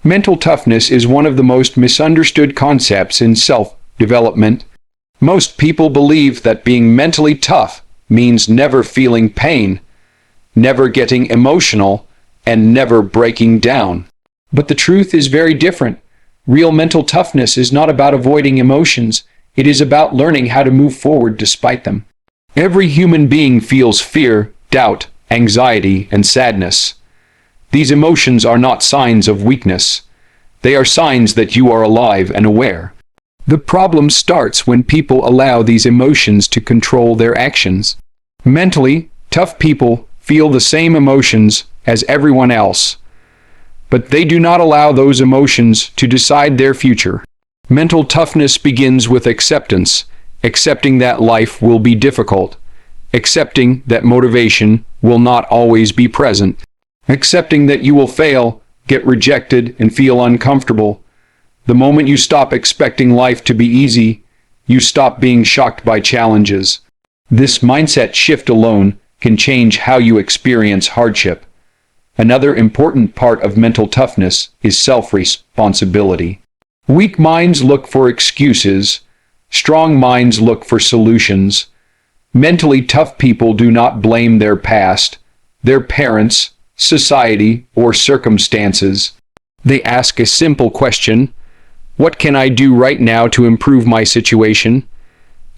Mental toughness is one of the most misunderstood concepts in self-development. Most people believe that being mentally tough means never feeling pain, never getting emotional, and never breaking down. But the truth is very different. Real mental toughness is not about avoiding emotions. It is about learning how to move forward despite them. Every human being feels fear, doubt, anxiety, and sadness. These emotions are not signs of weakness. They are signs that you are alive and aware. The problem starts when people allow these emotions to control their actions. Mentally, tough people feel the same emotions as everyone else, but they do not allow those emotions to decide their future. Mental toughness begins with acceptance, accepting that life will be difficult, accepting that motivation will not always be present, accepting that you will fail, get rejected, and feel uncomfortable. The moment you stop expecting life to be easy, you stop being shocked by challenges. This mindset shift alone can change how you experience hardship. Another important part of mental toughness is self-responsibility. Weak minds look for excuses. Strong minds look for solutions. Mentally tough people do not blame their past, their parents, society, or circumstances. They ask a simple question: what can I do right now to improve my situation?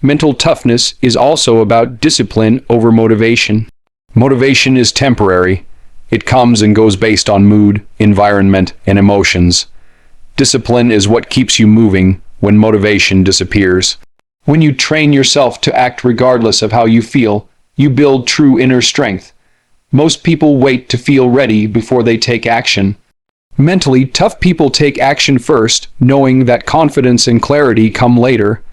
Mental toughness is also about discipline over motivation. Motivation is temporary. It comes and goes based on mood, environment, and emotions. Discipline is what keeps you moving when motivation disappears. When you train yourself to act regardless of how you feel, you build true inner strength. Most people wait to feel ready before they take action. Mentally tough people take action first, knowing that confidence and clarity come later.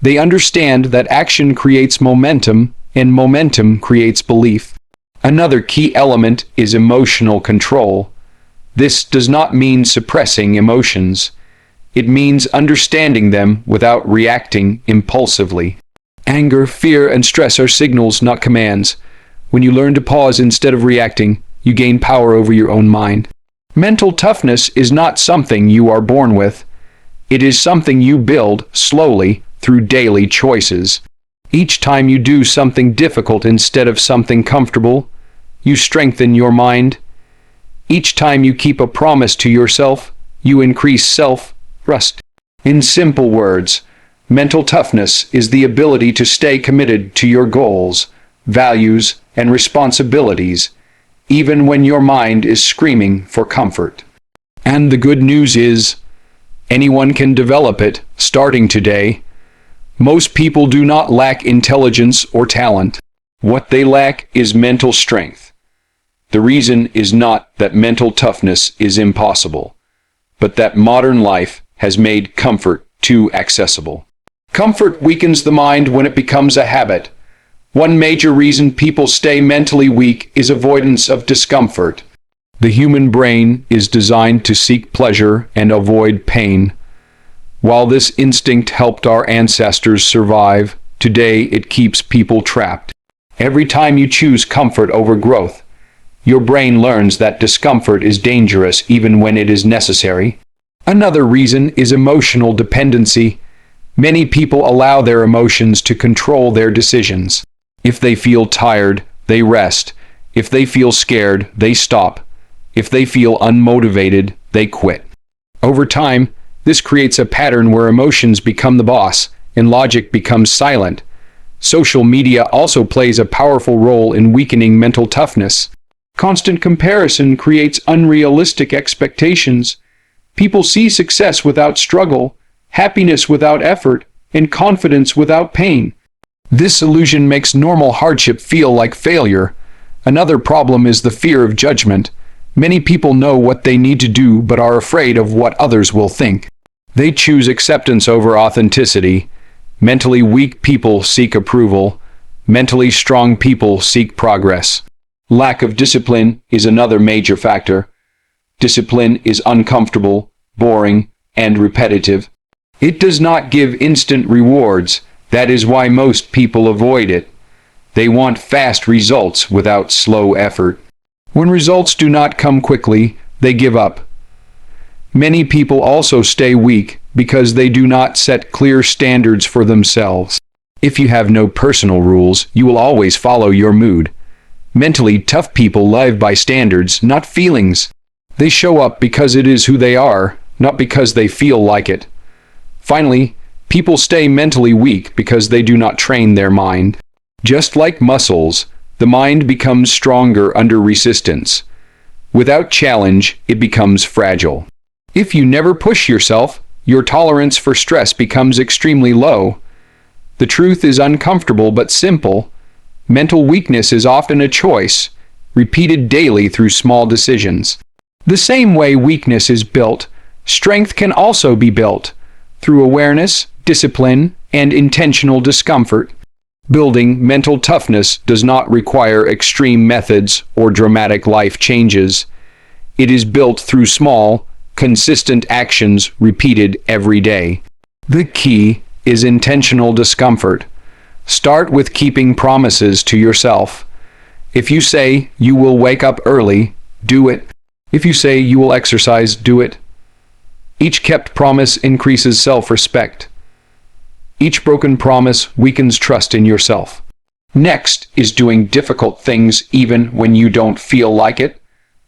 They understand that action creates momentum, and momentum creates belief. Another key element is emotional control. This does not mean suppressing emotions. It means understanding them without reacting impulsively. Anger, fear, and stress are signals, not commands. When you learn to pause instead of reacting, you gain power over your own mind. Mental toughness is not something you are born with. It is something you build slowly through daily choices. Each time you do something difficult instead of something comfortable, you strengthen your mind. Each time you keep a promise to yourself, you increase self-trust. In simple words, mental toughness is the ability to stay committed to your goals, values, and responsibilities, even when your mind is screaming for comfort. And the good news is, anyone can develop it, starting today. Most people do not lack intelligence or talent. What they lack is mental strength. The reason is not that mental toughness is impossible, but that modern life has made comfort too accessible. Comfort weakens the mind when it becomes a habit. One major reason people stay mentally weak is avoidance of discomfort. The human brain is designed to seek pleasure and avoid pain. While this instinct helped our ancestors survive, today it keeps people trapped. Every time you choose comfort over growth, your brain learns that discomfort is dangerous even when it is necessary. Another reason is emotional dependency. Many people allow their emotions to control their decisions. If they feel tired, they rest. If they feel scared, they stop. If they feel unmotivated, they quit. Over time, this creates a pattern where emotions become the boss and logic becomes silent. Social media also plays a powerful role in weakening mental toughness. Constant comparison creates unrealistic expectations. People see success without struggle, happiness without effort, and confidence without pain. This illusion makes normal hardship feel like failure. Another problem is the fear of judgment. Many people know what they need to do but are afraid of what others will think. They choose acceptance over authenticity. Mentally weak people seek approval. Mentally strong people seek progress. Lack of discipline is another major factor. Discipline is uncomfortable, boring, and repetitive. It does not give instant rewards. That is why most people avoid it. They want fast results without slow effort. When results do not come quickly, they give up. Many people also stay weak because they do not set clear standards for themselves. If you have no personal rules, you will always follow your mood. Mentally tough people live by standards, not feelings. They show up because it is who they are, not because they feel like it. Finally, people stay mentally weak because they do not train their mind. Just like muscles, the mind becomes stronger under resistance. Without challenge, it becomes fragile. If you never push yourself, your tolerance for stress becomes extremely low. The truth is uncomfortable but simple. Mental weakness is often a choice, repeated daily through small decisions. The same way weakness is built, strength can also be built, through awareness, discipline, and intentional discomfort. Building mental toughness does not require extreme methods or dramatic life changes. It is built through small, consistent actions repeated every day. The key is intentional discomfort. Start with keeping promises to yourself. If you say you will wake up early, do it. If you say you will exercise, do it. Each kept promise increases self-respect. Each broken promise weakens trust in yourself. Next is doing difficult things even when you don't feel like it.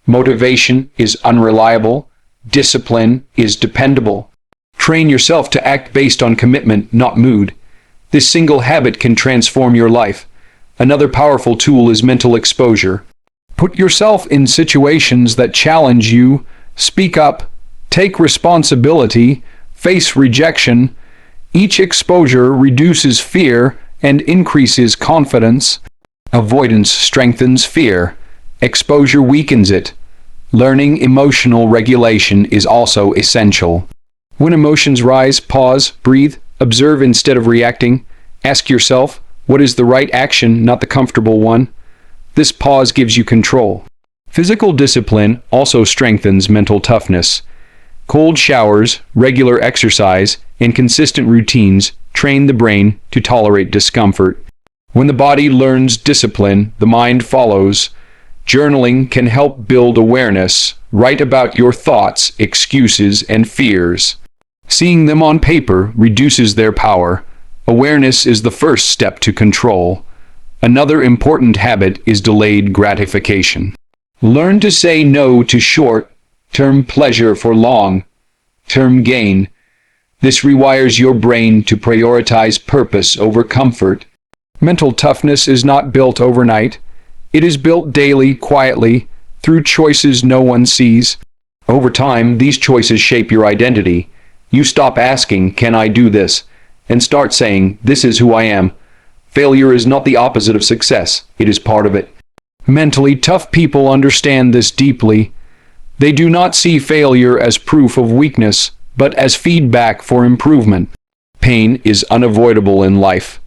Motivation is unreliable. Discipline is dependable. Train yourself to act based on commitment, not mood. This single habit can transform your life. Another powerful tool is mental exposure. Put yourself in situations that challenge you. Speak up. Take responsibility. Face rejection. Each exposure reduces fear and increases confidence. Avoidance strengthens fear. Exposure weakens it. Learning emotional regulation is also essential. When emotions rise, pause, breathe, observe instead of reacting. Ask yourself, what is the right action, not the comfortable one? This pause gives you control. Physical discipline also strengthens mental toughness. Cold showers, regular exercise, and consistent routines train the brain to tolerate discomfort. When the body learns discipline, the mind follows. Journaling can help build awareness. Write about your thoughts, excuses, and fears. Seeing them on paper reduces their power. Awareness is the first step to control. Another important habit is delayed gratification. Learn to say no to short-term pleasure for long-term gain. This rewires your brain to prioritize purpose over comfort. Mental toughness is not built overnight. It is built daily, quietly, through choices no one sees. Over time, these choices shape your identity. You stop asking, "Can I do this?" and start saying, "This is who I am." Failure is not the opposite of success. It is part of it. Mentally tough people understand this deeply. They do not see failure as proof of weakness, but as feedback for improvement. Pain is unavoidable in life.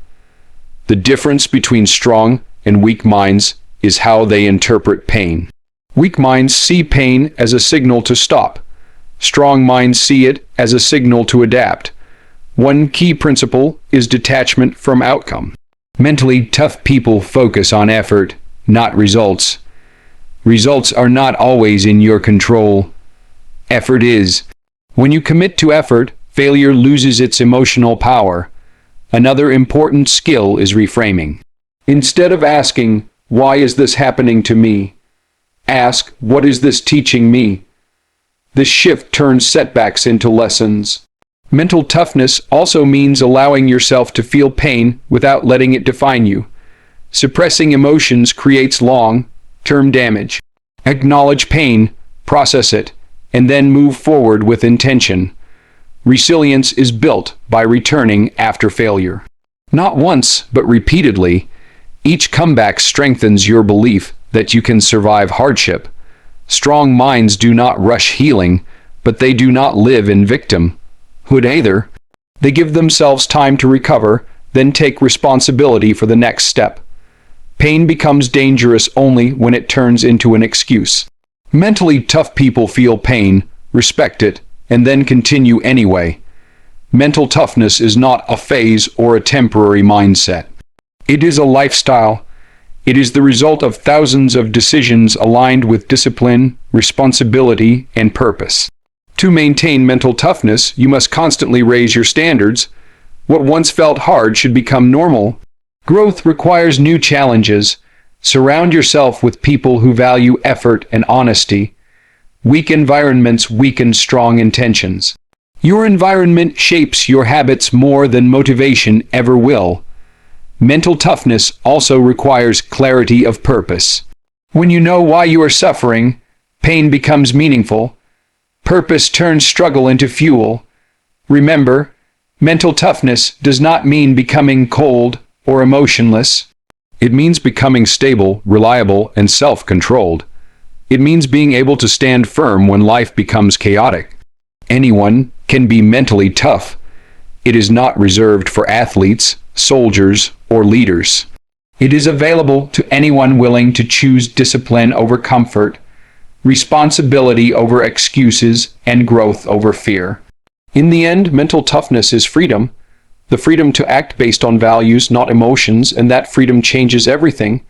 The difference between strong and weak minds is how they interpret pain. Weak minds see pain as a signal to stop. Strong minds see it as a signal to adapt. One key principle is detachment from outcome. Mentally tough people focus on effort, not results. Results are not always in your control. Effort is. When you commit to effort, failure loses its emotional power. Another important skill is reframing. Instead of asking, "Why is this happening to me?" ask, "What is this teaching me?" This shift turns setbacks into lessons. Mental toughness also means allowing yourself to feel pain without letting it define you. Suppressing emotions creates long-term damage. Acknowledge pain, process it, and then move forward with intention. Resilience is built by returning after failure. Not once, but repeatedly. Each comeback strengthens your belief that you can survive hardship. Strong minds do not rush healing, but they do not live in victimhood either. They give themselves time to recover, then take responsibility for the next step. Pain becomes dangerous only when it turns into an excuse. Mentally tough people feel pain, respect it, and then continue anyway. Mental toughness is not a phase or a temporary mindset. It is a lifestyle. It is the result of thousands of decisions aligned with discipline, responsibility, and purpose. To maintain mental toughness, you must constantly raise your standards. What once felt hard should become normal. Growth requires new challenges. Surround yourself with people who value effort and honesty. Weak environments weaken strong intentions. Your environment shapes your habits more than motivation ever will. Mental toughness also requires clarity of purpose. When you know why you are suffering, pain becomes meaningful. Purpose turns struggle into fuel. Remember, mental toughness does not mean becoming cold or emotionless. It means becoming stable, reliable, and self-controlled. It means being able to stand firm when life becomes chaotic. Anyone can be mentally tough. It is not reserved for athletes, soldiers, or leaders. It is available to anyone willing to choose discipline over comfort, responsibility over excuses, and growth over fear. In the end, mental toughness is freedom. The freedom to act based on values, not emotions, and that freedom changes everything.